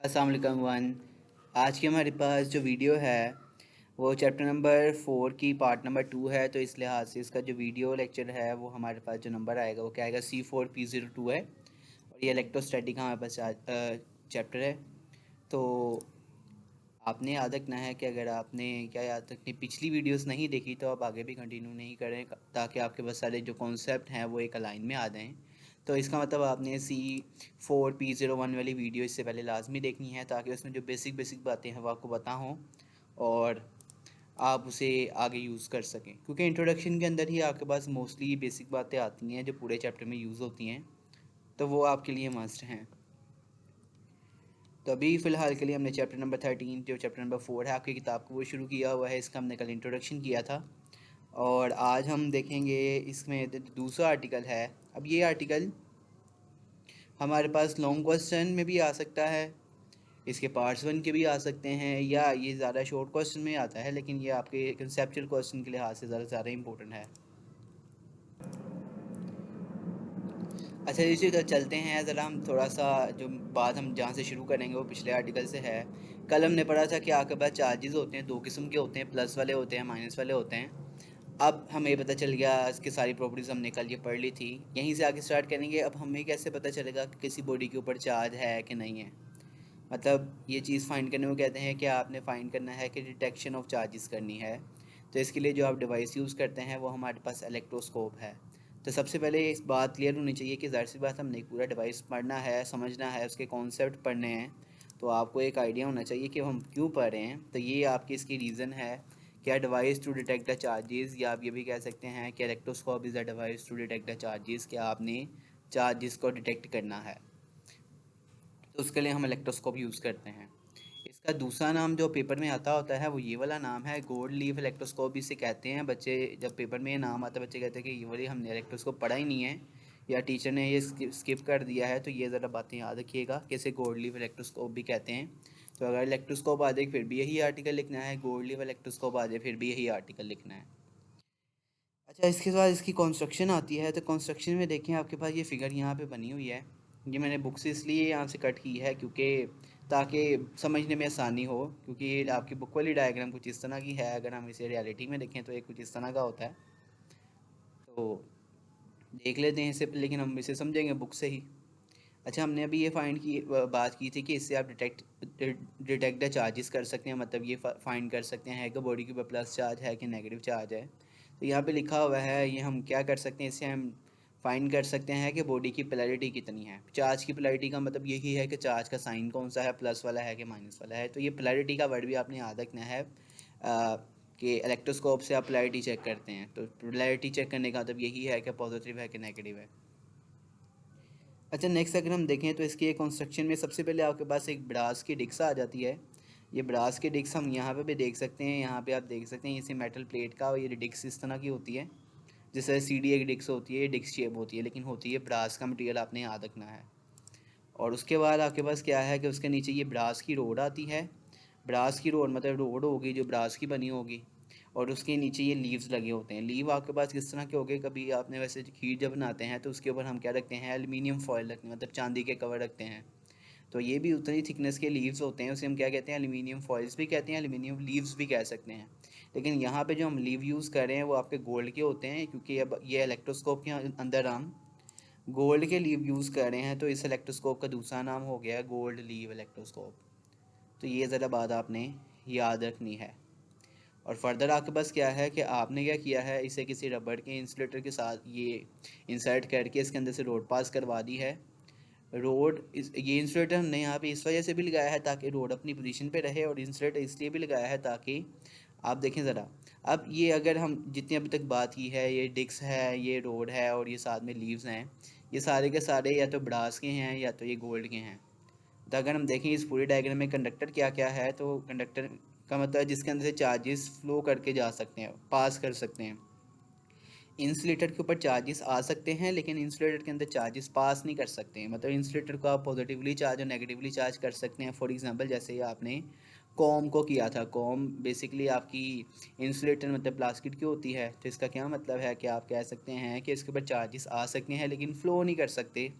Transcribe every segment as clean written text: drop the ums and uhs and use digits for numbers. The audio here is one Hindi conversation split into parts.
अस्सलाम वालेकुम वन। आज की हमारे पास जो वीडियो है वो चैप्टर नंबर 4 की पार्ट नंबर 2 है। तो इस लिहाज से इसका जो वीडियो लेक्चर है वो हमारे पास जो नंबर आएगा वो क्या आएगा, C4P02 है। और ये इलेक्ट्रोस्टैटिक का हमारे पास चैप्टर है। तो आपने याद रखना है कि अगर आपने क्या याद रखनी पिछली वीडियोस नहीं देखी तो आप आगे भी कंटिन्यू नहीं करें, ताकि आपके पास सारे जो कॉन्सेप्ट हैं वो एक अलाइन में आ जाएँ। तो इसका मतलब आपने C4P01 वाली वीडियो इससे पहले लाजमी देखनी है, ताकि उसमें जो बेसिक बेसिक बातें हैं वो आपको पता हों और आप उसे आगे यूज़ कर सकें, क्योंकि इंट्रोडक्शन के अंदर ही आपके पास मोस्टली बेसिक बातें आती हैं जो पूरे चैप्टर में यूज़ होती हैं। तो वो आपके लिए मस्ट हैं। तो अभी फ़िलहाल के लिए हमने चैप्टर नंबर 13 जो चैप्टर नंबर 4 है आपकी किताब को वो शुरू किया हुआ है। इसका हमने कल इंट्रोडक्शन किया था और आज हम देखेंगे इसमें दूसरा आर्टिकल है। अब ये आर्टिकल हमारे पास लॉन्ग क्वेश्चन में भी आ सकता है, इसके पार्ट्स 1 के भी आ सकते हैं, या ये ज़्यादा शॉर्ट क्वेश्चन में आता है, लेकिन ये आपके कंसेप्चुअल क्वेश्चन के लिहाज से ज़्यादा इंपॉर्टेंट है। अच्छा, इसी तरह चलते हैं ज़रा हम थोड़ा सा जो बात हम जहाँ से शुरू करेंगे वो पिछले आर्टिकल से है। कल हमने पढ़ा था कि आपके पास चार्जेस होते हैं, दो किस्म के होते हैं, प्लस वाले होते हैं, माइनस वाले होते हैं। अब हमें पता चल गया, इसकी सारी प्रॉपर्टीज़ हमने कल ये पढ़ ली थी। यहीं से आगे स्टार्ट करेंगे। अब हमें कैसे पता चलेगा कि किसी बॉडी के ऊपर चार्ज है कि नहीं है। मतलब ये चीज़ फाइंड करने को कहते हैं कि आपने फाइंड करना है कि डिटेक्शन ऑफ चार्जेस करनी है। तो इसके लिए जो आप डिवाइस यूज़ करते हैं वो हमारे पास इलेक्ट्रोस्कोप है। तो सबसे पहले इस बात क्लियर होनी चाहिए कि ज़ाहिर सी बात हमने पूरा डिवाइस पढ़ना है, समझना है, उसके कॉन्सेप्ट पढ़ने हैं। तो आपको एक आइडिया होना चाहिए कि हम क्यों पढ़ रहे हैं। तो ये आपकी इसकी रीज़न है क्या, device to detect the charges, या आप ये भी कह सकते हैं कि electroscope is a device to detect the charges, कि आपने चार्जेस को डिटेक्ट करना है। तो उसके लिए हम इलेक्ट्रोस्कोप यूज़ करते हैं। इसका दूसरा नाम जो पेपर में आता होता है वो ये वाला नाम है, गोल्ड लीफ इलेक्ट्रोस्कोप इसे कहते हैं। बच्चे जब पेपर में ये नाम आता है बच्चे कहते हैं कि ये वाली हमने इलेक्ट्रोस्कोप पढ़ा ही नहीं है, या टीचर ने ये स्किप कर दिया है। तो ये ज़रा बातें याद रखिएगा कि इसे गोल्ड लीफ इलेक्ट्रोस्कोप भी कहते हैं। तो अगर इलेक्ट्रोस्कोप आ जाए फिर भी यही आर्टिकल लिखना है, गोल्ड लीफ इलेक्ट्रोस्कोप आ जाए फिर भी यही आर्टिकल लिखना है। अच्छा, इसके बाद इसकी कंस्ट्रक्शन आती है। तो कंस्ट्रक्शन में देखें आपके पास ये फिगर यहाँ पे बनी हुई है। ये मैंने बुक से इसलिए यहाँ से कट की है क्योंकि ताकि समझने में आसानी हो, क्योंकि ये आपकी बुक वाली डायग्राम कुछ इस तरह की है, अगर हम इसे रियलिटी में देखें तो ये कुछ इस तरह का होता है। तो देख लेते हैं इसे, लेकिन हम इसे समझेंगे बुक से ही। अच्छा, हमने अभी ये फाइंड की बात की थी कि इससे आप डिटेक्ट द चार्जेस कर सकते हैं। मतलब ये फाइंड कर सकते हैं कि बॉडी के ऊपर प्लस चार्ज है कि नेगेटिव चार्ज है। तो यहाँ पे लिखा हुआ है, ये हम क्या कर सकते हैं, इससे हम फाइंड कर सकते हैं कि बॉडी की पोलैरिटी कितनी है। चार्ज की पोलैरिटी का मतलब यही है कि चार्ज का साइन कौन सा है, प्लस वाला है कि माइनस वाला है। तो ये पोलैरिटी का वर्ड भी आपने याद रखना है कि इलेक्ट्रोस्कोप से आप पोलैरिटी चेक करते हैं। तो पोलैरिटी चेक करने का मतलब यही है कि पॉजिटिव है कि नेगेटिव है। अच्छा, नेक्स्ट अगर हम देखें तो इसके कंस्ट्रक्शन में सबसे पहले आपके पास एक ब्रास की डिक्स आ जाती है। ये ब्रास की डिक्स हम यहाँ पे भी देख सकते हैं, यहाँ पे आप देख सकते हैं इसी मेटल प्लेट का, और ये डिक्स इस तरह की होती है। जैसे CD एक डिक्स होती है, ये डिक्स शेप होती है, लेकिन होती है ब्रास का मटेरियल, आपने याद रखना है। और उसके बाद आपके पास क्या है कि उसके नीचे ये ब्रास की रोड आती है। ब्रास की रोड मतलब रोड होगी जो ब्रास की बनी होगी, और उसके नीचे ये लीव्स लगे होते हैं। लीव आपके पास किस तरह के हो गए, कभी आपने वैसे खीर जब बनाते हैं तो उसके ऊपर हम क्या रखते हैं, एल्युमिनियम फॉयल रखते हैं, मतलब चांदी के कवर रखते हैं। तो ये भी उतनी थिकनेस के लीव्स होते हैं, उसे हम क्या कहते हैं, एल्युमिनियम फॉइल्स भी कहते हैं, एल्युमिनियम लीव्स भी कह सकते हैं। लेकिन यहाँ पे जो हम लीव यूज़ कर रहे हैं वो आपके गोल्ड के होते हैं, क्योंकि अब ये इलेक्ट्रोस्कोप के अंदर हम गोल्ड के लीव यूज़ कर रहे हैं। तो इस इलेक्ट्रोस्कोप का दूसरा नाम हो गया गोल्ड लीव इलेक्ट्रोस्कोप। तो ये ज़रा बात आपने याद रखनी है। और फर्दर आपके पास क्या है कि आपने क्या किया है, इसे किसी रबड़ के इंसुलेटर के साथ ये इंसर्ट करके इसके अंदर से रोड पास करवा दी है। रोड ये इंसुलेटर हमने यहाँ पे इस वजह से भी लगाया है ताकि रोड अपनी पोजीशन पे रहे, और इंसुलेटर इसलिए भी लगाया है ताकि आप देखें ज़रा। अब ये अगर हम जितनी अभी तक बात की है, ये डिस्क है, ये रोड है, और ये साथ में लीव्स हैं, ये सारे के सारे या तो ब्रास के हैं या तो ये गोल्ड के हैं। तो अगर हम देखें इस पूरे डायग्राम में कंडक्टर क्या क्या है, तो कंडक्टर का मतलब है जिसके अंदर से चार्जेस फ्लो करके जा सकते हैं, पास कर सकते हैं। इंसुलेटर के ऊपर चार्जेस आ सकते हैं, लेकिन इंसुलेटर के अंदर चार्जेस पास नहीं कर सकते हैं। मतलब इंसुलेटर को आप पॉजिटिवली चार्ज और नेगेटिवली चार्ज कर सकते हैं। फॉर एग्जांपल जैसे आपने कॉम को किया था। कॉम बेसिकली आपकी इंसुलेटर मतलब प्लास्टिक की होती है, तो इसका क्या मतलब है कि आप कह सकते हैं कि इसके ऊपर चार्जेस आ सकते हैं लेकिन फ़्लो नहीं कर सकते।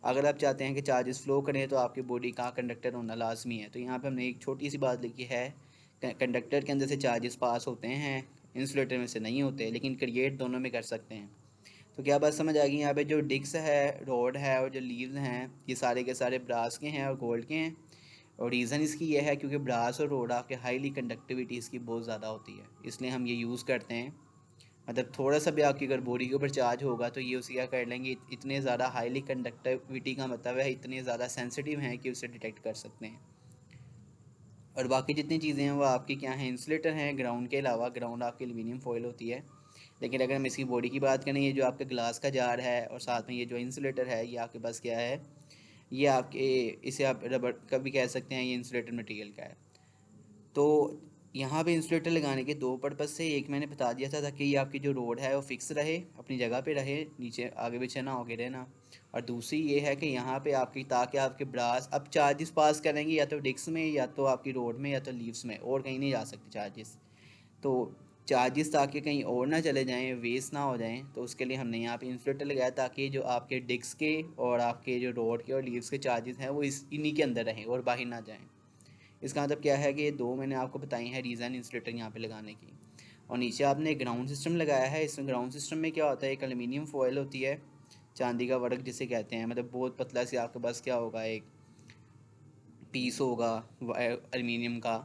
अगर आप चाहते हैं कि चार्जेस फ़्लो करें तो आपकी बॉडी का कंडक्टर होना लाजमी है। तो यहाँ पे हमने एक छोटी सी बात लिखी है, कंडक्टर के अंदर से चार्जेस पास होते हैं, इंसुलेटर में से नहीं होते, लेकिन क्रिएट दोनों में कर सकते हैं। तो क्या बात समझ आ गई? यहाँ पे जो डिस्क है, रोड है और जो लीव्स हैं, ये सारे के सारे ब्रास के हैं और गोल्ड के हैं। और रीज़न इसकी ये है क्योंकि ब्रास और रोड आपके हाईली कंडक्टिविटी इसकी बहुत ज़्यादा होती है, इसलिए हम ये यूज़ करते हैं। मतलब थोड़ा सा भी आपकी अगर बॉडी के ऊपर चार्ज होगा तो ये उसे क्या कर लेंगे, इतने ज़्यादा हाईली कंडक्टिविटी का मतलब है इतने ज़्यादा सेंसिटिव हैं कि उसे डिटेक्ट कर सकते हैं। और बाकी जितनी चीज़ें हैं वो आपकी क्या हैं, इंसुलेटर हैं ग्राउंड के अलावा। ग्राउंड आपकी एल्यूमिनियम फॉयल होती है। लेकिन अगर हम इसकी बॉडी की बात करें, ये जो आपका ग्लास का जार है और साथ में ये जो इंसुलेटर है, ये आपके पास क्या है, ये आपके, इसे आप रबर का भी कह सकते हैं, ये इंसुलेटर मटेरियल का है। तो यहाँ पे इंसुलेटर लगाने के दो पर्पज़ से, एक मैंने बता दिया था ताकि ये आपकी जो रोड है वो फिक्स रहे, अपनी जगह पे रहे, नीचे आगे पीछे ना हो गिरे ना। और दूसरी ये है कि यहाँ पे आपकी, ताकि आपके ब्रास अब चार्जेस पास करेंगे या तो डिस्क में या तो आपकी रोड में या तो लीव्स में, और कहीं नहीं जा सकते चार्जेस। तो चार्जेस ताकि कहीं और ना चले जाएं, वेस्ट ना हो जाएं, तो उसके लिए हमने यहाँ पे इंसुलेटर लगाया ताकि जो आपके डिस्क के और आपके जो रोड के और लीव्स के चार्जेस हैं वो इन्हीं के अंदर रहें और बाहर ना जाएं। इसका मतलब क्या है कि ये दो मैंने आपको बताई हैं रीज़न इंसुलेटर यहाँ पे लगाने की। और नीचे आपने ग्राउंड सिस्टम लगाया है। इसमें ग्राउंड सिस्टम में क्या होता है, एक एल्यूमिनियम फॉयल होती है, चांदी का वर्क जिसे कहते हैं, मतलब बहुत पतला से आपके पास क्या होगा, एक पीस होगा एल्यूमिनियम का,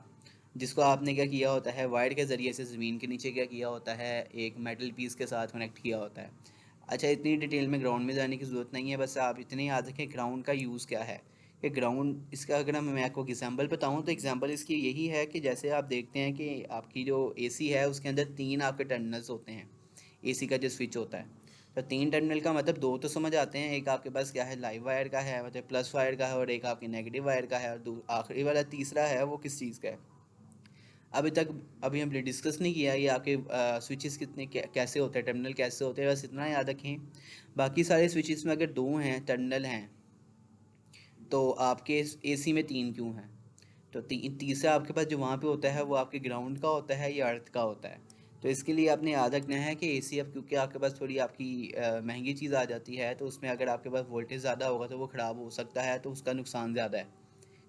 जिसको आपने क्या किया होता है, वायर के ज़रिए से ज़मीन के नीचे क्या किया होता है, एक मेटल पीस के साथ कनेक्ट किया होता है। अच्छा, इतनी डिटेल में ग्राउंड में जाने की ज़रूरत नहीं है, बस आप इतने याद रखें ग्राउंड का यूज़ क्या है। कि ग्राउंड, इसका अगर मैं आपको एग्जांपल बताऊं तो एग्जांपल इसकी यही है कि जैसे आप देखते हैं कि आपकी जो एसी है उसके अंदर तीन आपके टर्मिनल्स होते हैं, एसी का जो स्विच होता है। तो तीन टर्मिनल का मतलब दो तो समझ आते हैं, एक आपके पास क्या है, लाइव वायर का है, मतलब प्लस वायर का है, और एक आपकी नेगेटिव वायर का है, और आखिरी वाला तीसरा है वो किस चीज़ का है, अभी हमने डिस्कस नहीं किया ये आपके स्विचेस कितने कैसे होते हैं, टर्मिनल कैसे होते हैं, बस इतना याद रखें। बाकी सारे स्विचेस में अगर दो हैं टर्मिनल हैं, तो आपके एसी में तीन क्यों हैं? तो तीसरा आपके पास जो वहाँ पे होता है वो आपके ग्राउंड का होता है या अर्थ का होता है। तो इसके लिए आपने याद रखना है कि एसी अब क्योंकि आपके पास थोड़ी आपकी महंगी चीज़ आ जाती है, तो उसमें अगर आपके पास वोल्टेज ज़्यादा होगा तो वो ख़राब हो सकता है, तो उसका नुकसान ज़्यादा है।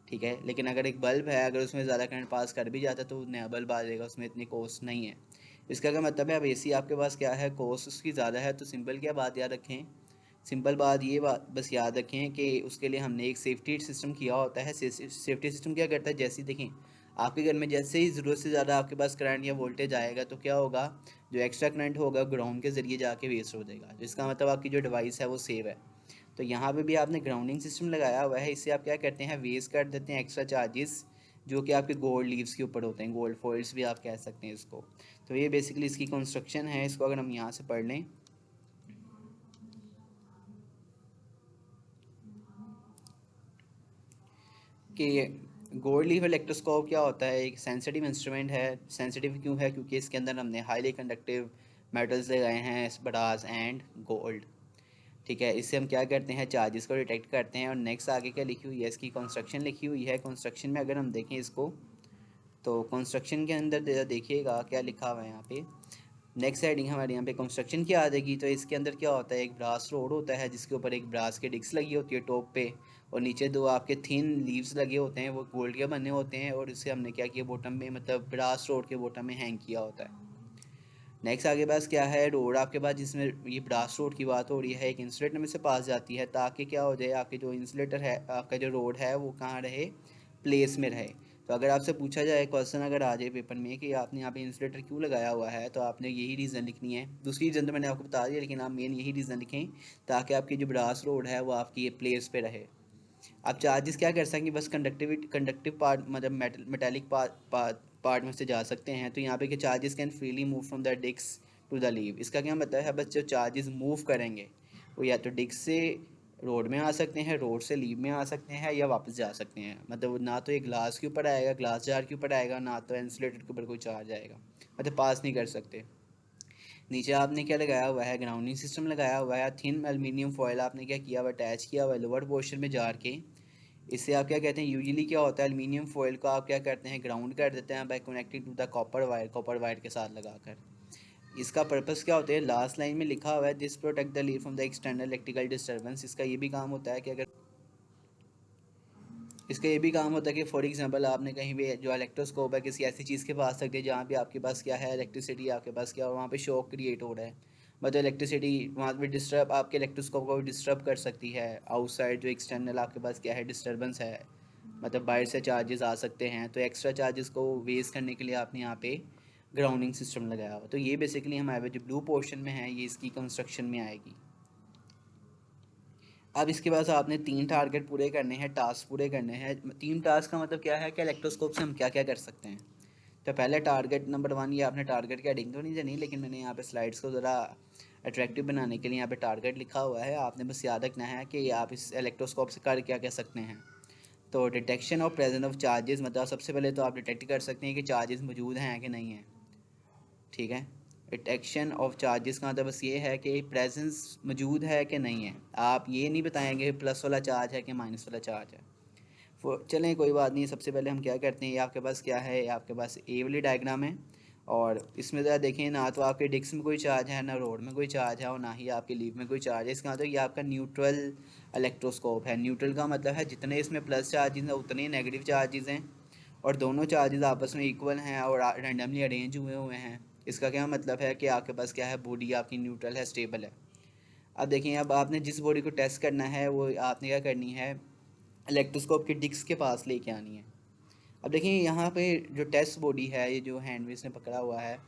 ठीक है, लेकिन अगर एक बल्ब है, अगर उसमें ज़्यादा करंट पास कर भी जाता है तो नया बल्ब आ जाएगा, उसमें इतनी कॉस्ट नहीं है। इसका क्या मतलब है, अब एसी आपके पास क्या है, कॉस्ट उसकी ज़्यादा है, तो सिंपल क्या बात याद रखें, सिंपल बात ये बात बस याद रखें कि उसके लिए हमने एक सेफ्टी सिस्टम किया होता है। सेफ्टी सिस्टम क्या करता है, जैसे देखें आपके घर में जैसे ही ज़रूरत से ज़्यादा आपके पास करंट या वोल्टेज आएगा तो क्या होगा, जो एक्स्ट्रा करंट होगा ग्राउंड के ज़रिए जाके वेस्ट हो जाएगा, जिसका मतलब आपकी जो डिवाइस है वो सेव है। तो यहाँ पे भी आपने ग्राउंडिंग सिस्टम लगाया हुआ है, इससे आप क्या करते हैं, वेस्ट कर देते हैं एक्स्ट्रा चार्जेस जो कि आपके गोल्ड लीव्स के ऊपर होते हैं, गोल्ड फॉइल्स भी आप कह सकते हैं इसको। तो ये बेसिकली इसकी कंस्ट्रक्शन है, इसको अगर हम यहाँ से पढ़ लें कि गोल्ड लीफ इलेक्ट्रोस्कोप क्या होता है, एक सेंसिटिव इंस्ट्रूमेंट है। सेंसिटिव क्यों है, क्योंकि इसके अंदर हमने हाईली कंडक्टिव मेटल्स लगाए हैं, ब्रास एंड गोल्ड। ठीक है, इससे हम क्या करते हैं, चार्जेस को डिटेक्ट करते हैं। और नेक्स्ट आगे क्या लिखी हुई है, इसकी कंस्ट्रक्शन लिखी हुई है। कंस्ट्रक्शन में अगर हम देखें इसको, तो कंस्ट्रक्शन के अंदर देखिएगा क्या लिखा हुआ है यहाँ पे। नेक्स्ट हेडिंग हमारे यहाँ पे कंस्ट्रक्शन की आ जाएगी। तो इसके अंदर क्या होता है, एक ब्रास रोड होता है जिसके ऊपर एक ब्रास की डिस्क लगी होती है टॉप पे, और नीचे दो आपके थिन लीव्स लगे होते हैं, वो गोल्ड के बने होते हैं, और इसे हमने क्या किया, बॉटम में मतलब ब्रास रोड के बॉटम में हैंग किया होता है। नेक्स्ट आगे पास क्या है, रोड आपके पास, जिसमें ये ब्रास रोड की बात हो रही है, एक इंसुलेटर में से पास जाती है ताकि क्या हो जाए, आपके जो इंसुलेटर है, आपका जो रोड है वो कहाँ रहे, प्लेस में रहे। तो अगर आपसे पूछा जाए क्वेश्चन अगर आ जाए पेपर में कि आपने यहाँ पे इंसुलेटर क्यों लगाया हुआ है, तो आपने यही रीज़न लिखनी है। दूसरी रीज़न तो मैंने आपको बता दिया, लेकिन आप मेन यही रीज़न लिखें ताकि आपकी जो ब्रास रोड है वो आपकी ये प्लेस पे रहे। आप चार्जेस क्या कर सकेंगे, बस कंडक्टिव पार्ट मतलब मेटेलिक पार्ट में से जा सकते हैं। तो यहाँ पे कि charges can freely move from the disc to the leave, इसका क्या मतलब है, बस जो चार्जेस मूव करेंगे वो या तो डिस्क से रोड में आ सकते हैं, रोड से लीव में आ सकते हैं, या वापस जा सकते हैं। मतलब ना तो ये ग्लास के ऊपर आएगा, ग्लास जार के ऊपर आएगा, ना तो इंसुलेटर के ऊपर कोई चार्ज आएगा, मतलब पास नहीं कर सकते। नीचे आपने क्या लगाया हुआ है, ग्राउंडिंग सिस्टम लगाया हुआ है। थिन एल्यूमिनियम फॉयल आपने क्या किया हुआ, अटैच किया हुआ है लोअर पोर्शन में जार के, इससे आप क्या कहते हैं, यूजुअली क्या होता है, एल्युमिनियम फॉयल को आप क्या करते हैं, ग्राउंड कर देते हैं by connecting to the copper wire के साथ लगाकर। इसका पर्पस क्या होता है, लास्ट लाइन में लिखा हुआ है this protect the lead from the external electrical disturbance. इसका ये भी काम होता है कि फॉर एग्जांपल आपने कहीं भी जो इलेक्ट्रोस्कोप है किसी ऐसी चीज़ के पास रख दिया जहाँ पे आपके पास क्या है, इलेक्ट्रिसिटी आपके पास क्या, वहाँ पे शॉक क्रिएट हो रहा है, मतलब इलेक्ट्रिसिटी वहाँ पे डिस्टर्ब आपके इलेक्ट्रोस्कोप को डिस्टर्ब कर सकती है। आउटसाइड जो एक्सटर्नल आपके पास क्या है, डिस्टर्बेंस है, मतलब बाहर से चार्जेस आ सकते हैं, तो एक्स्ट्रा चार्जेस को वेस्ट करने के लिए आपने यहाँ पे ग्राउंडिंग सिस्टम लगाया हुआ। तो ये बेसिकली हमारे जो ब्लू पोर्शन में है ये इसकी कंस्ट्रक्शन में आएगी। अब इसके बाद आपने 3 टारगेट पूरे करने हैं, टास्क पूरे करने हैं। 3 टास्क का मतलब क्या है कि इलेक्ट्रोस्कोप से हम क्या क्या कर सकते हैं। तो पहले टारगेट नंबर 1, ये आपने टारगेट की हेडिंग तो नहीं जानी, लेकिन मैंने यहाँ पे स्लाइड्स को ज़रा अट्रैक्टिव बनाने के लिए यहाँ पे टारगेट लिखा हुआ है। आपने बस याद रखना है कि आप इस इलेक्ट्रोस्कोप से कर क्या कह सकते हैं। तो detection of presence of charges, मतलब सबसे पहले तो आप डिटेक्ट कर सकते हैं कि चार्जेस मौजूद हैं कि नहीं हैं, ठीक है। डिटेक्शन ऑफ चार्जेस का मतलब बस ये है कि प्रेजेंस मौजूद है कि नहीं है। आप ये नहीं बताएंगे प्लस वाला चार्ज है कि माइनस वाला चार्ज है। चलें कोई बात नहीं, सबसे पहले हम क्या करते हैं, ये आपके पास क्या है, आपके पास ए वाली डायग्राम है, और इसमें ज़रा देखें, ना तो आपके डिस्क में कोई चार्ज है, ना रोड में कोई चार्ज है, और ना ही आपके लीव में कोई चार्ज है। इसका मतलब ये आपका न्यूट्रल इलेक्ट्रोस्कोप है। न्यूट्रल का मतलब है जितने इसमें प्लस चार्जेस हैं उतने ही नेगेटिव चार्जेस हैं, और दोनों चार्जेस आपस में इक्वल हैं और रैंडमली अरेंज हुए हुए हैं। इसका क्या मतलब है कि आपके पास क्या है, बॉडी आपकी न्यूट्रल है, स्टेबल है। अब देखिए, अब आपने जिस बॉडी को टेस्ट करना है वो आपने क्या करनी है, इलेक्ट्रोस्कोप के डिस्क के पास लेके आनी है। अब देखिए यहाँ पे जो टेस्ट बॉडी है, ये जो हैंड में इसने पकड़ा हुआ है,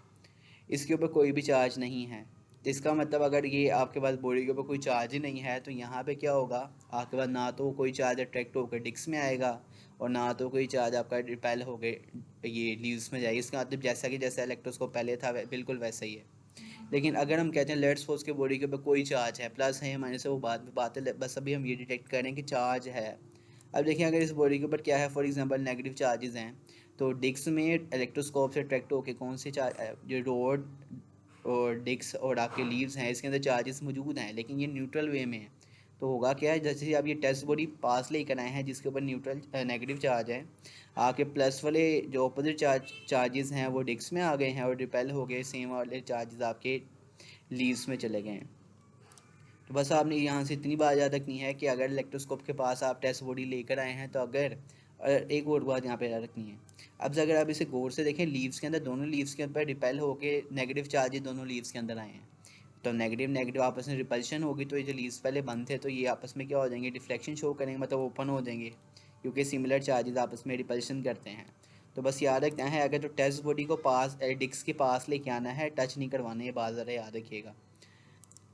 इसके ऊपर कोई भी चार्ज नहीं है। तो इसका मतलब अगर ये आपके पास बॉडी के ऊपर कोई चार्ज ही नहीं है तो यहाँ पे क्या होगा, आपके पास ना तो कोई चार्ज अट्रैक्ट होकर डिस्क में आएगा, और ना तो कोई चार्ज आपका रिपेल होकर ये लीव्स में जाएगी। इसका मतलब जैसा कि जैसा इलेक्ट्रोस्कोप पहले था बिल्कुल वैसा ही है। लेकिन अगर हम कहते हैं लेट्स सपोज के बॉडी के ऊपर कोई चार्ज है, प्लस है माइनस है, वो बाद में बात है, बस अभी हम ये डिटेक्ट करें कि चार्ज है। अब देखिए, अगर इस बॉडी के ऊपर क्या है, फॉर एग्जांपल नेगेटिव चार्जेस हैं, तो डिस्क में इलेक्ट्रोस्कोप से अट्रैक्ट होकर कौन से चार्ज, जो रोड और डिस्क और आपके लीव्स हैं, इसके अंदर चार्जेस मौजूद हैं, लेकिन ये न्यूट्रल वे में है। तो होगा क्या है, जैसे आप ये टेस्ट बॉडी पास लेकर आए हैं जिसके ऊपर न्यूट्रल नेगेटिव चार्ज है, आपके प्लस वाले जो अपोजिट चार्जेस हैं वो डिस्क में आ गए हैं और रिपेल हो गए, सेम वाले चार्जेस आपके लीव्स में चले गए हैं। तो बस आपने यहाँ से इतनी बात याद रखनी है कि अगर इलेक्ट्रोस्कोप के पास आप टेस्ट बॉडी लेकर आए हैं, तो अगर एक और बात यहाँ पे याद रखनी है। अब अगर आप इसे गौर से देखें, लीव्स के अंदर, दोनों लीव्स के ऊपर रिपेल होके नेगेटिव चार्जेस दोनों लीव्स के अंदर आए हैं, तो नेगेटिव नेगेटिव आपस में रिपल्शन होगी, तो ये जो लीव्स पहले बंद थे तो ये आपस में क्या हो जाएंगे, डिफ्लेक्शन शो करेंगे, मतलब ओपन हो जाएंगे, क्योंकि सिमिलर चार्जेस आपस में रिपल्शन करते हैं। तो बस याद रखना है, अगर तो टेस्ट बॉडी को पास डिस्क के पास लेके आना है, टच नहीं करवाना, ये बात ज़रा याद रखिएगा।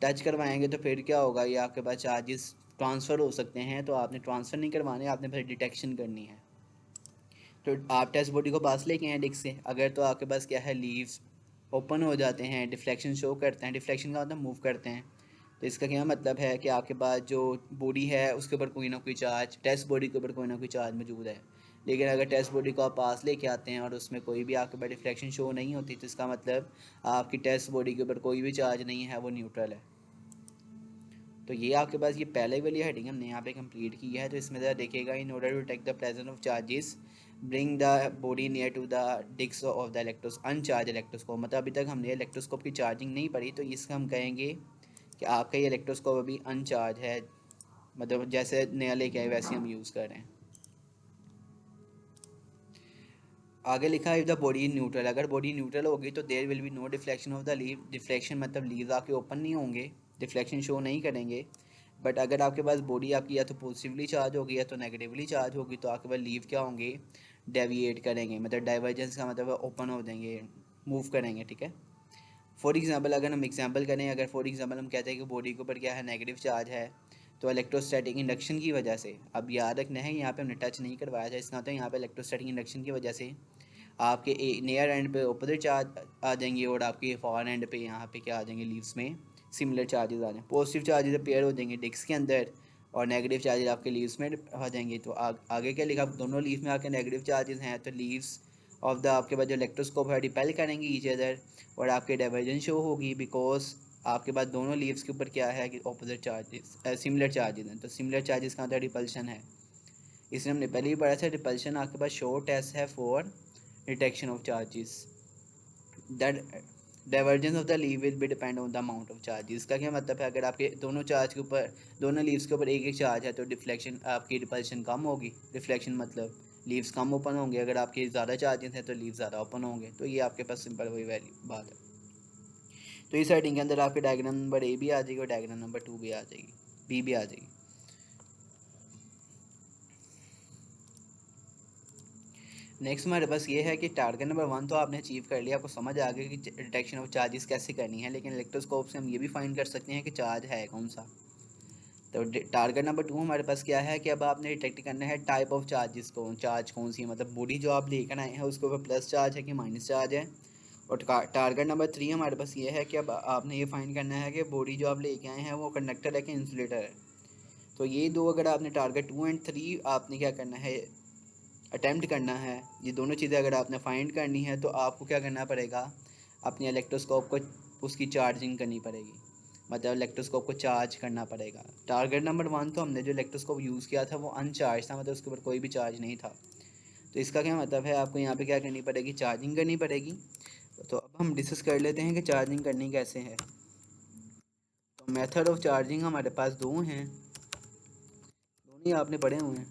टच करवाएंगे तो फिर क्या होगा, ये आपके पास चार्जेस ट्रांसफ़र हो सकते हैं, तो आपने ट्रांसफ़र नहीं करवाने, आपने फिर डिटेक्शन करनी है। तो आप टेस्ट बॉडी को पास लेके आए डिस्क से, अगर तो आपके पास क्या है, लीव्स ओपन हो जाते हैं, डिफ्लेक्शन शो करते हैं, डिफ्लेक्शन का मतलब मूव करते हैं। तो इसका क्या मतलब है कि आपके पास जो बॉडी है उसके ऊपर कोई ना कोई चार्ज, टेस्ट बॉडी के ऊपर कोई ना कोई चार्ज मौजूद है। लेकिन अगर टेस्ट बॉडी को आप पास लेके आते हैं और उसमें कोई भी आपके पास डिफ्लेक्शन शो नहीं होती, तो इसका मतलब आपकी टेस्ट बॉडी के ऊपर कोई भी चार्ज नहीं है, वो न्यूट्रल है। तो ये आपके पास ये पहले वाली हेडिंग हमने यहाँ पे कंप्लीट की है। तो इसमें ज़रा देखिएगा, in order to take the presence of charges bring the body near to the disc of the uncharge electroscope. मतलब अभी तक हमने इलेक्ट्रोस्कोप की चार्जिंग नहीं पढ़ी, तो इसका हम कहेंगे कि आपका ये इलेक्ट्रोस्कोप अभी अनचार्ज है, मतलब जैसे नया लेके आए वैसे हम यूज़ कर रहे हैं। आगे लिखा है, इफ द बॉडी न्यूट्रल, अगर बॉडी न्यूट्रल होगी तो there will be no deflection of the leave. Deflection मतलब लीव्स आपके ओपन नहीं होंगे, डिफ्लेक्शन शो नहीं करेंगे। बट अगर आपके पास बॉडी आपकी या तो पॉजिटिवली चार्ज होगी या तो नेगेटिवली चार्ज होगी, तो आपके पास लीव क्या होंगे, डेविएट करेंगे, मतलब डाइवर्जेंस का मतलब ओपन हो जाएंगे, मूव करेंगे, ठीक है। फॉर एग्जांपल अगर हम एग्जांपल करें, अगर फॉर एग्जांपल हम कहते हैं कि बॉडी के ऊपर क्या है, नेगेटिव चार्ज है, तो इलेक्ट्रोस्टैटिक इंडक्शन की वजह से, अब याद रखना है यहाँ पे हमने टच नहीं करवाया था, इसका तो यहाँ पे इलेक्ट्रोस्टैटिक इंडक्शन की वजह से आपके नियर एंड पे अपोजिट चार्ज आ जाएंगे, और आपके फार एंड पे यहाँ पे क्या आ जाएंगे, लीव्स में सिमिलर चार्जेस आ जाएंगे। पॉजिटिव चार्जेस पेयर हो जाएंगे डिस्क के अंदर, और नेगेटिव चार्जेस आपके लीव्स में आ जाएंगे। तो आगे क्या लिखा, दोनों लीव्स में आके नेगेटिव चार्जेस हैं, तो लीव्स ऑफ द आपके पास जो इलेक्ट्रोस्कोप है रिपेल करेंगे ईच अदर, और आपके डाइवर्जेंस शो होगी, बिकॉज आपके पास दोनों लीव्स के ऊपर क्या है कि ऑपोजिट चार्जेस सिमिलर चार्जेस हैं। तो सिमिलर चार्जेस का मतलब रिपल्शन है। इसमें हमने पहले ही पढ़ा था रिपल्शन आपके पास शॉर्ट टेस्ट है for detection of charges, that divergence of the leave will be depend on the amount of charge. इसका क्या मतलब है, अगर आपके दोनों चार्ज के ऊपर, दोनों लीव्स के ऊपर एक एक चार्ज है तो डिफ्लेक्शन आपकी रिपल्शन कम होगी। रिफ्लेक्शन मतलब लीव्स कम ओपन होंगे, अगर आपके ज़्यादा चार्जेस हैं तो लीव्स ज़्यादा ओपन होंगे। तो ये आपके पास सिंपल वही वैल्यू बात है। तो इस हेडिंग के अंदर आपके डायग्राम नंबर ए भी आ जाएगी और डायग्राम नंबर 2 भी आ जाएगी, बी भी आ जाएगी। नेक्स्ट हमारे पास ये है कि टारगेट नंबर 1 तो आपने अचीव कर लिया, आपको समझ आ गया कि डिटेक्शन ऑफ चार्जेस कैसे करनी है। लेकिन इलेक्ट्रोस्कोप से हम ये भी फाइंड कर सकते हैं कि चार्ज है कौन सा। तो टारगेट नंबर 2 हमारे पास क्या है कि अब आपने डिटेक्ट करना है टाइप ऑफ चार्जेस को, चार्ज कौन सी है, मतलब बॉडी जो आप लेकर आए हैं उसके ऊपर प्लस चार्ज है कि माइनस चार्ज है। और टारगेट नंबर 3 हमारे पास ये है कि अब आपने ये फाइंड करना है कि बॉडी जो आप लेके आए हैं वो कंडक्टर है कि इंसुलेटर है। तो ये दो अगर आपने टारगेट 2 एंड 3 आपने क्या करना है, अटैम्प्ट करना है, ये दोनों चीज़ें अगर आपने फाइंड करनी है तो आपको क्या करना पड़ेगा, अपने इलेक्ट्रोस्कोप को उसकी चार्जिंग करनी पड़ेगी, मतलब इलेक्ट्रोस्कोप को चार्ज करना पड़ेगा। टारगेट नंबर 1 तो हमने जो इलेक्ट्रोस्कोप यूज़ किया था वो अनचार्ज था, मतलब उसके ऊपर कोई भी चार्ज नहीं था। तो इसका क्या मतलब है, आपको यहाँ पे क्या करनी पड़ेगी, चार्जिंग करनी पड़ेगी। तो अब हम डिस्कस कर लेते हैं कि चार्जिंग करनी कैसे है। तो मेथड ऑफ चार्जिंग हमारे पास दो हैं, दोनों ही आपने पढ़े हुए हैं।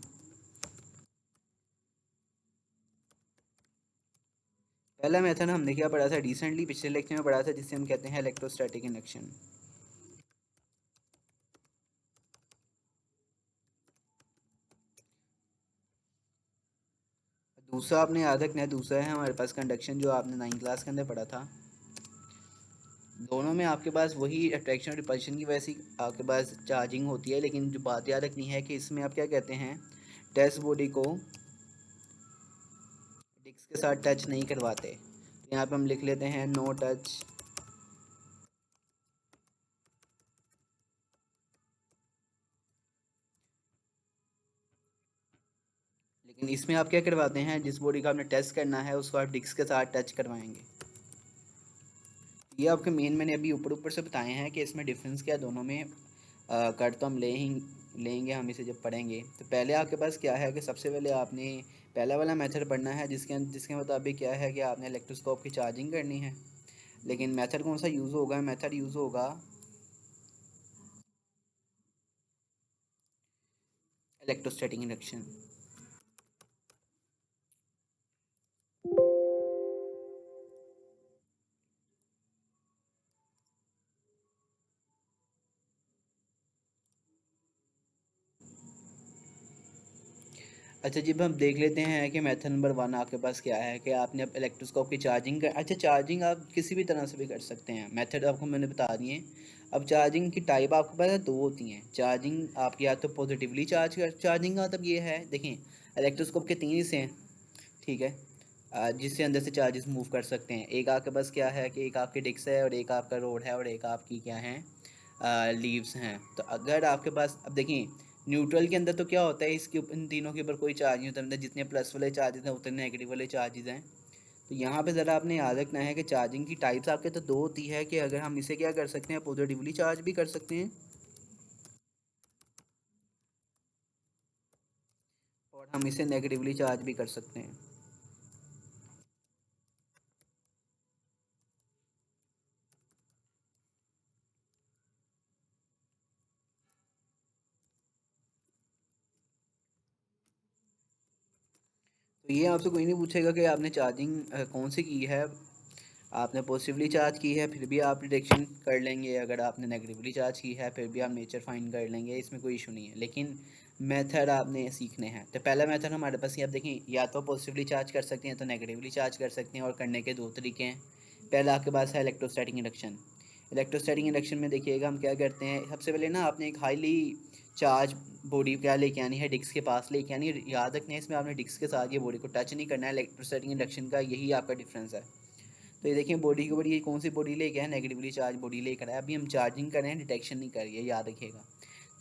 पहला मेथड हमने क्या पढ़ा था रिसेंटली, पिछले लेक्चर में पढ़ा था, जिसे हम कहते हैं इलेक्ट्रोस्टैटिक इंडक्शन। दूसरा आपने याद रखना है, दूसरा है हमारे पास कंडक्शन, जो आपने 9th क्लास के अंदर पढ़ा था। दोनों में आपके पास वही अट्रैक्शन और रिपल्शन की वजह से आपके पास चार्जिंग होती है। लेकिन जो बात याद रखनी है कि इसमें आप क्या कहते हैं, टेस्ट बॉडी को डिस्क के साथ टच नहीं करवाते। तो यहाँ पे हम लिख लेते हैं नो टच, लेकिन इसमें आप क्या करवाते हैं, जिस बॉडी का आपने टेस्ट करना है उसको आप डिस्क के साथ टच करवाएंगे। ये आपके मेन मैंने अभी ऊपर ऊपर से बताए हैं कि इसमें डिफरेंस क्या है दोनों में। कर तो हम लेंगे हम इसे जब पढ़ेंगे। तो पहले आपके पास क्या है कि सबसे पहले आपने पहला वाला मेथड पढ़ना है, जिसके मुताबिक क्या है कि आपने इलेक्ट्रोस्कोप की चार्जिंग करनी है। लेकिन मेथड कौन सा यूज़ होगा, मेथड यूज़ होगा इलेक्ट्रोस्टैटिक इंडक्शन। अच्छा जी, अब हम देख लेते हैं कि मेथड नंबर 1 आपके पास क्या है कि आपने अब इलेक्ट्रोस्कोप की चार्जिंग कर, अच्छा चार्जिंग आप किसी भी तरह से भी कर सकते हैं, मेथड आपको मैंने बता दिए। अब चार्जिंग की टाइप आपके पास दो होती हैं। चार्जिंग आपकी या तो पॉजिटिवली चार्जिंग का मतलब ये है, देखें इलेक्ट्रोस्कोप के 3 हिस्से हैं, ठीक है, जिससे अंदर से चार्जेस मूव कर सकते हैं। एक आपके पास क्या है कि एक आपकी डिस्क है और एक आपका रोड है और एक आपकी क्या है, लीव्स हैं। तो अगर आपके पास, अब देखिए न्यूट्रल के अंदर तो क्या होता है, इन तीनों के ऊपर कोई चार्ज नहीं होता, मतलब जितने प्लस वाले चार्जेस हैं उतने नेगेटिव वाले चार्जेस हैं। तो यहाँ पे ज़रा आपने याद रखना है कि चार्जिंग की टाइप्स आपके तो दो होती है, कि अगर हम इसे क्या कर सकते हैं, पॉजिटिवली चार्ज भी कर सकते हैं और हम इसे नेगेटिवली चार्ज भी कर सकते हैं। तो ये आपसे कोई नहीं पूछेगा कि आपने चार्जिंग कौन सी की है। आपने पॉजिटिवली चार्ज की है फिर भी आप डिटेक्शन कर लेंगे, अगर आपने नेगेटिवली चार्ज की है फिर भी आप नेचर फाइंड कर लेंगे, इसमें कोई इशू नहीं है। लेकिन मेथड आपने सीखने हैं। तो पहला मेथड हमारे पास ये, आप देखें या तो पॉजिटिवली चार्ज कर सकते हैं तो नेगेटिवली चार्ज कर सकते हैं, और करने के दो तरीके हैं। पहला आपके पास है इलेक्ट्रोस्टैटिक इंडक्शन। इलेक्ट्रोस्टैटिक इंडक्शन में देखिएगा हम क्या करते हैं, सबसे पहले ना आपने एक हाईली चार्ज बॉडी क्या लेके आनी है, डिस्क के पास लेके आनी है। याद रखना है इसमें आपने डिस्क के साथ ये बॉडी को टच नहीं करना है। इलेक्ट्रोस्टैटिक इंडक्शन का यही आपका डिफरेंस है। तो ये देखिए बॉडी के ऊपर ये कौन सी बॉडी लेके है, नेगेटिवली चार्ज बॉडी लेकर है। अभी हम चार्जिंग कर रहे हैं, डिटेक्शन नहीं कर रही है, याद रखिएगा।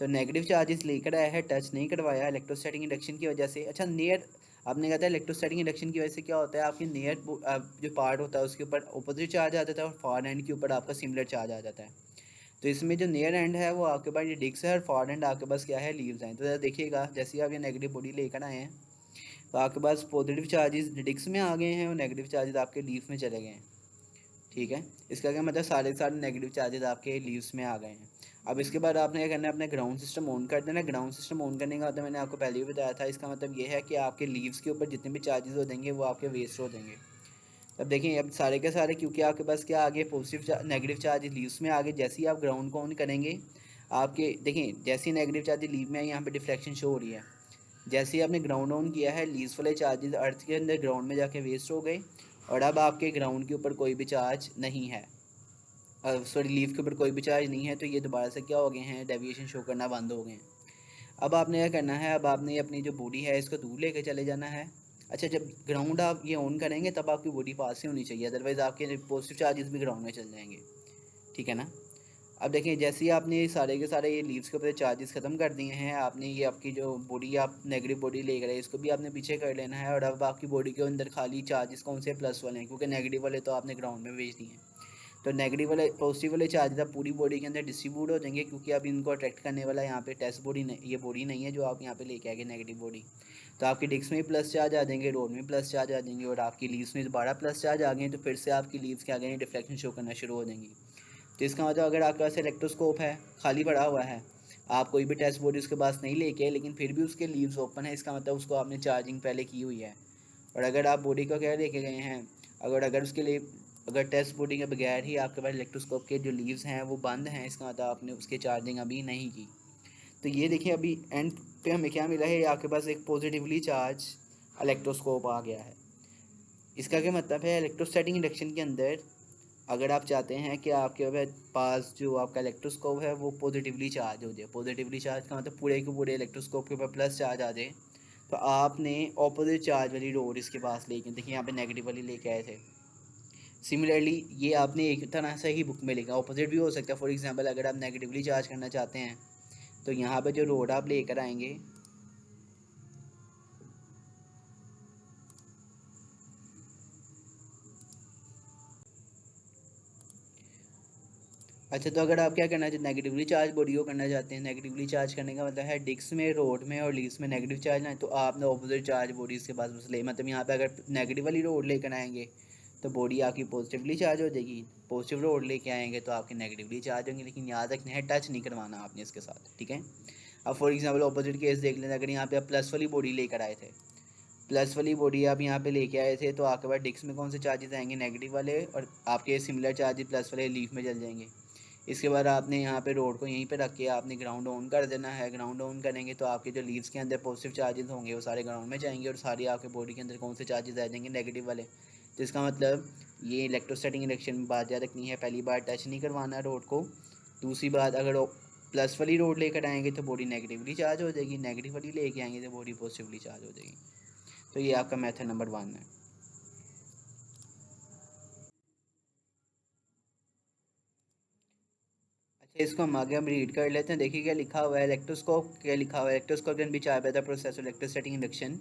तो नेगेटिव चार्जेस लेकर आया है, टच नहीं करवाया इलेक्ट्रोस्टैटिक इंडक्शन की वजह से। अच्छा नियर, आपने कहा था इलेक्ट्रोस्टैटिक इंडक्शन की वजह से क्या होता है, आपकी नियर जो पार्ट होता है उसके ऊपर ऑपोजिट चार्ज आ जाता है और फार एंड के ऊपर आपका सिमिलर चार्ज आ जाता है। तो इसमें जो नियर एंड है वो आपके पास ये डिक्स है और फॉर एंड आपके पास क्या है, लीव्स हैं। तो ज़रा देखिएगा, जैसे ही आप ये नेगेटिव बॉडी लेकर आए हैं तो आपके पास पॉजिटिव चार्जेस डिक्स में आ गए हैं और नेगेटिव चार्जेस आपके लीव्स में चले गए हैं। ठीक है, इसका क्या मतलब, सारे सारे नेगेटिव चार्जेस आपके लीव्स में आ गए हैं। अब इसके बाद आपने क्या करना है, अपने ग्राउंड सिस्टम ऑन कर देना। ग्राउंड सिस्टम ऑन करने का मतलब मैंने आपको पहले भी बताया था, इसका मतलब ये है कि आपके लीव्स के ऊपर जितने भी चार्जेस हो देंगे वो आपके वेस्ट हो देंगे। अब देखिए, अब सारे के सारे क्योंकि आपके पास क्या आ गए, पॉजिटिव नेगेटिव चार्ज लीव्स में आ गए। जैसे ही आप ग्राउंड को ऑन करेंगे, आपके देखिए जैसे ही नेगेटिव चार्ज लीव में आई, यहाँ पे डिफ्लेक्शन शो हो रही है। जैसे ही आपने ग्राउंड ऑन किया है, लीव्स वाले चार्जेस अर्थ के अंदर ग्राउंड में जाके वेस्ट हो गए और अब आपके ग्राउंड के ऊपर कोई भी चार्ज नहीं है, सॉरी लीव के ऊपर कोई भी चार्ज नहीं है। तो ये दोबारा से क्या हो गए हैं, डेविएशन शो करना बंद हो गए हैं। अब आपने क्या करना है, अब आपने अपनी जो बॉडी है इसको दूर लेके चले जाना है। अच्छा, जब ग्राउंड आप ये ऑन करेंगे तब आपकी बॉडी पास ही होनी चाहिए, अदरवाइज़ आपके पॉजिटिव चार्जेस भी ग्राउंड में चल जाएंगे। ठीक है ना। अब देखिए, जैसे ही आपने सारे के सारे ये लीव्स के ऊपर चार्जेस ख़त्म कर दिए हैं, आपने ये आपकी जो बॉडी आप नेगेटिव बॉडी ले गए इसको भी आपने पीछे कर लेना है। और अब आपकी बॉडी के अंदर खाली चार्जेस कौन से, प्लस वाले हैं, क्योंकि नेगेटिव वाले तो आपने ग्राउंड में भेज दिए हैं। तो नेगेटिव वाले पॉजिटिव वाले चार्जेस अब पूरी बॉडी के अंदर डिस्ट्रीब्यूट हो जाएंगे, क्योंकि अब इनको अट्रैक्ट करने वाला यहाँ पे टेस्ट बॉडी नहीं, ये बॉडी नहीं है जो आप यहाँ पे लेके आएंगे नेगेटिव बॉडी। तो आपकी डिस्क में प्लस चार्ज आ जाएंगे, रोड में प्लस चार्ज आ जाएंगे और आपकी लीव्स में दोबारा प्लस चार्ज आ गए, तो फिर से आपकी लीव्स क्या आ गए, डिफ्लेक्शन शो करना शुरू हो जाएंगी। तो इसका मतलब अगर आपके पास इलेक्ट्रोस्कोप है, खाली पड़ा हुआ है, आप कोई भी टेस्ट बॉडी उसके पास नहीं लेके आए, लेकिन फिर भी उसके लीव्स ओपन है, इसका मतलब उसको आपने चार्जिंग पहले की हुई है। और अगर आप बॉडी को क्या लेके गए हैं, अगर अगर उसके लिए अगर टेस्ट बॉडी के बगैर ही आपके पास इलेक्ट्रोस्कोप के जो लीव्स हैं वो बंद हैं, इसका मतलब आपने उसकी चार्जिंग अभी नहीं की। तो ये देखिए, अभी एंड पे हमें क्या मिला है, आपके पास एक पॉजिटिवली चार्ज इलेक्ट्रोस्कोप आ गया है। इसका क्या मतलब है, इलेक्ट्रोस्टैटिक इंडक्शन के अंदर अगर आप चाहते हैं कि आपके पास जो आपका इलेक्ट्रोस्कोप है वो पॉजिटिवली चार्ज हो जाए, पॉजिटिवली चार्ज का मतलब पूरे के पूरे इलेक्ट्रोस्कोप के ऊपर प्लस चार्ज आ जाए, तो आपने ऑपोजिट चार्ज वाली रोड इसके पास लेके, देखिए यहाँ पे नेगेटिव वाली लेके आए थे। सिमिलरली ये आपने एक तरह से ही बुक में लिखा, ऑपोजिट भी हो सकता है। फॉर एग्जांपल अगर आप नेगेटिवली चार्ज करना चाहते हैं तो यहाँ पे जो रोड आप लेकर आएंगे, अच्छा तो अगर आप क्या करना चाहते, नेगेटिवली चार्ज बॉडी को करना चाहते हैं, नेगेटिवली चार्ज करने का मतलब है डिस्क में, रोड में और लीव्स में नेगेटिव चार्ज ना, तो आपने ऑपोजिट चार्ज बॉडी इसके पास बस ले, मतलब यहाँ पे अगर नेगेटिव वाली रोड लेकर आएंगे तो बॉडी आपकी पॉजिटिवली चार्ज हो जाएगी, पॉजिटिव रोड लेके आएंगे तो आपकी नेगेटिवली चार्ज होंगी। लेकिन याद रखना है, टच नहीं करवाना आपने इसके साथ, ठीक है। अब फॉर एग्जाम्पल ऑपोजिट केस देख लें, अगर यहाँ पे आप प्लस वाली बॉडी लेकर आए थे, प्लस वाली बॉडी आप यहाँ पे लेके आए थे, तो आपके पास डिस्क में कौन से चार्जेस आएंगे, नेगेटिव वाले, और आपके सिमिलर चार्जेस प्लस वाले लीफ में चल जाएंगे। इसके बाद आपने यहाँ पे रोड को यहीं पे रख के आपने ग्राउंड ऑन कर देना है। ग्राउंड ऑन करेंगे तो आपके जो लीव्स के अंदर पॉजिटिव चार्जेस होंगे वो सारे ग्राउंड में जाएंगे और सारी आपके बॉडी के अंदर कौन से चार्जेस आ जाएंगे, नेगेटिव वाले। तो इसका मतलब ये इलेक्ट्रोस्टैटिक इंडक्शन में बात याद रखनी है, पहली बार टच नहीं करवाना रोड को। दूसरी बात, अगर प्लस वाली रोड लेकर आएंगे तो बॉडी नेगेटिवली चार्ज हो जाएगी, नेगेटिव वाली लेके आएंगे तो बॉडी पॉजिटिवली चार्ज हो जाएगी। तो ये आपका मेथड नंबर 1 है। अच्छा, इसको हम आगे हम रीड कर लेते हैं। देखिए क्या लिखा हुआ है, इलेक्ट्रोस्कोप क्या लिखा हुआ है, electroscope can be charge by the process electrostatic induction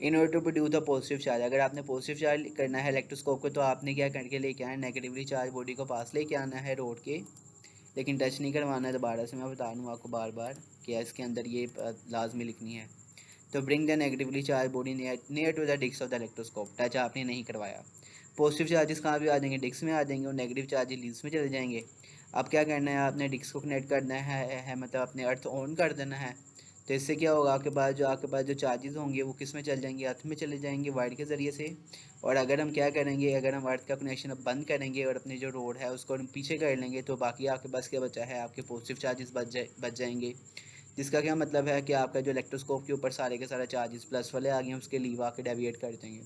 in order to produce the positive charge. अगर आपने पॉजिटिव चार्ज करना है इलेक्ट्रोस्कोप को तो आपने क्या करके लेके आना है, नेगेटिवली चार्ज बॉडी को पास लेके आना है रोड के, लेकिन टच नहीं करवाना है। दोबारा से मैं बता दूँ आपको बार बार कि इसके अंदर ये लाजमी लिखनी है। तो bring the negatively charge body near to the disc of the electroscope, touch आपने नहीं करवाया। पॉजिटिव चार्जेस कहाँ भी आ जाएंगे, डिस्क में आ जाएंगे और नेगेटिव चार्जेस लीड्स में चले जाएंगे। अब क्या करना है, आपने डिस्क को कनेक्ट करना है मतलब अपने अर्थ ऑन कर देना है। तो इससे क्या होगा, आपके पास जो चार्जेस होंगे वो किस में चल जाएंगे, अर्थ में चले जाएंगे वायर के ज़रिए से। और अगर हम क्या करेंगे, अगर हम अर्थ का कनेक्शन अब बंद करेंगे और अपनी जो रोड है उसको हम पीछे कर लेंगे, तो बाकी आपके पास क्या बचा है, आपके पॉजिटिव चार्जेस बच जाएंगे। जिसका क्या मतलब है कि आपका जो इलेक्ट्रोस्कोप के ऊपर सारे के सारे चार्जेस प्लस वाले आ गए हैं, उसके लीव आके डेविएट कर देंगे।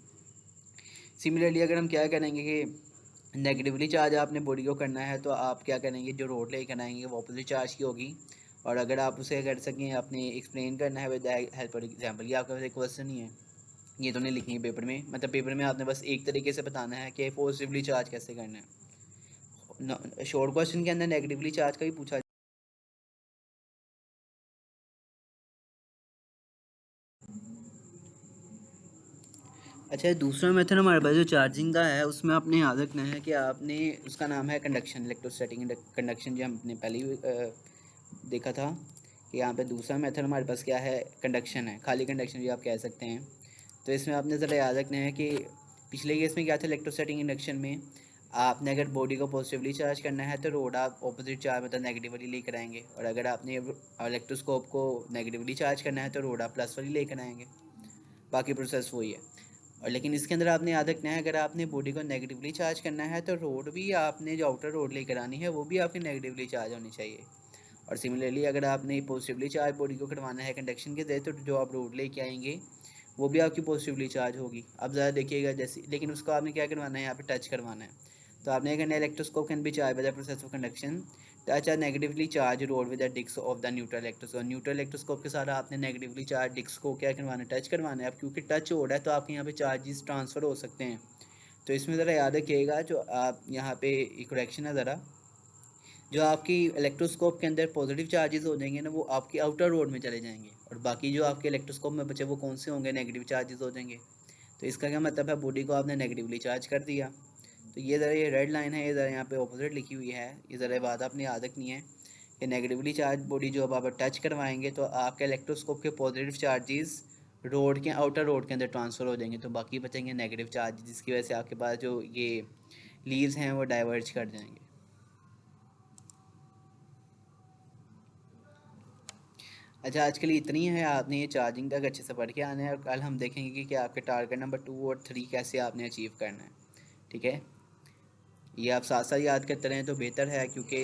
सिमिलरली अगर हम क्या करेंगे कि नेगेटिवली चार्ज आपने बॉडी को करना है, तो आप क्या करेंगे, जो रोड लेकर आएंगे वो अपोजिट चार्ज की होगी। और अगर आप उसे कर सकें, आपने एक्सप्लेन करना है विद हेल्प ऑफ एग्जाम्पल। ये आपका वैसे क्वेश्चन ही है, ये तो नहीं लिखनी है पेपर में, मतलब पेपर में आपने बस एक तरीके से बताना है कि पॉजिटिवली चार्ज कैसे करना है। शॉर्ट क्वेश्चन के अंदर नेगेटिवली चार्ज का ही पूछा। अच्छा, दूसरा मेथड हमारे पास जो चार्जिंग का है, उसमें आपने याद रखना है कि आपने, उसका नाम है कंडक्शन, इलेक्ट्रोस्टैटिक कंडक्शन, जो हमने पहले ही देखा था कि यहाँ पे दूसरा मेथड हमारे पास क्या है, कंडक्शन है, खाली कंडक्शन भी आप कह सकते हैं। तो इसमें आपने ज़रा याद रखना है कि पिछले केस में क्या था, इलेक्ट्रोस्टैटिक इंडक्शन में आपने अगर बॉडी को पॉजिटिवली चार्ज करना है तो रोड आप ऑपोजिट चार्ज मतलब नेगेटिवली लेकर आएंगे, और अगर आपने इलेक्ट्रोस्कोप को नेगेटिवली चार्ज करना है तो रोड आप प्लस वाली लेकर आएंगे। बाकी प्रोसेस वही है। और लेकिन इसके अंदर आपने याद रखना है, अगर आपने बॉडी को नेगेटिवली चार्ज करना है तो रोड भी आपने जो आउटर रोड लेकर आनी है वो भी आपकी नेगेटिवली चार्ज होनी चाहिए। और सिमिलरली अगर आपने पॉजिटिवली चार्ज बॉडी को करवाना है कंडक्शन के जरिए, तो जो आप रोड लेके आएंगे वो भी आपकी पॉजिटिवली चार्ज होगी। अब ज़रा देखिएगा जैसे, लेकिन उसको आपने क्या करवाना है, यहाँ पे टच करवाना है। तो आपने कहना है electroscope can be charge by the process of conduction, touch our negatively charge rod with the disc of the neutral electroscope. Neutral electroscope के साथ आपने नेगेटिवली चार्ज डिस्क को क्या करवाना है, टच करवाना है। अब क्योंकि टच हो रहा है तो आपके यहाँ पे चार्जेस ट्रांसफ़र हो सकते हैं। तो इसमें ज़रा याद रखिएगा, जो आप यहाँ पे एक करेक्शन है ज़रा, जो आपकी इलेक्ट्रोस्कोप के अंदर पॉजिटिव चार्जेस हो जाएंगे ना, वो आपकी आउटर रोड में चले जाएंगे, और बाकी जो आपके इलेक्ट्रोस्कोप में बचे वो कौन से होंगे, नेगेटिव चार्जेस हो जाएंगे। तो इसका क्या मतलब है, बॉडी को आपने नेगेटिवली चार्ज कर दिया। तो ये ज़रा, ये रेड लाइन है, ये ज़रा यहाँ पे ऑपोजिट लिखी हुई है, ये ज़रा बात आपने याद रखनी है कि नेगेटिवली चार्ज बॉडी जो अब आप टच करवाएंगे तो आपके इलेक्ट्रोस्कोप के पॉजिटिव चार्जेस रोड के, आउटर रोड के अंदर ट्रांसफ़र हो जाएंगे, तो बाकी बचेंगे नेगेटिव चार्ज, जिसकी वजह से आपके पास जो ये लीव्स हैं वो डाइवर्ज कर जाएंगे। अच्छा, आज के लिए इतनी है, आपने ये चार्जिंग तक अच्छे से पढ़ के आना है, और कल हम देखेंगे कि आपके टारगेट नंबर 2 और 3 कैसे आपने अचीव करना है। ठीक है, ये आप साथ साथ याद करते रहें तो बेहतर है, क्योंकि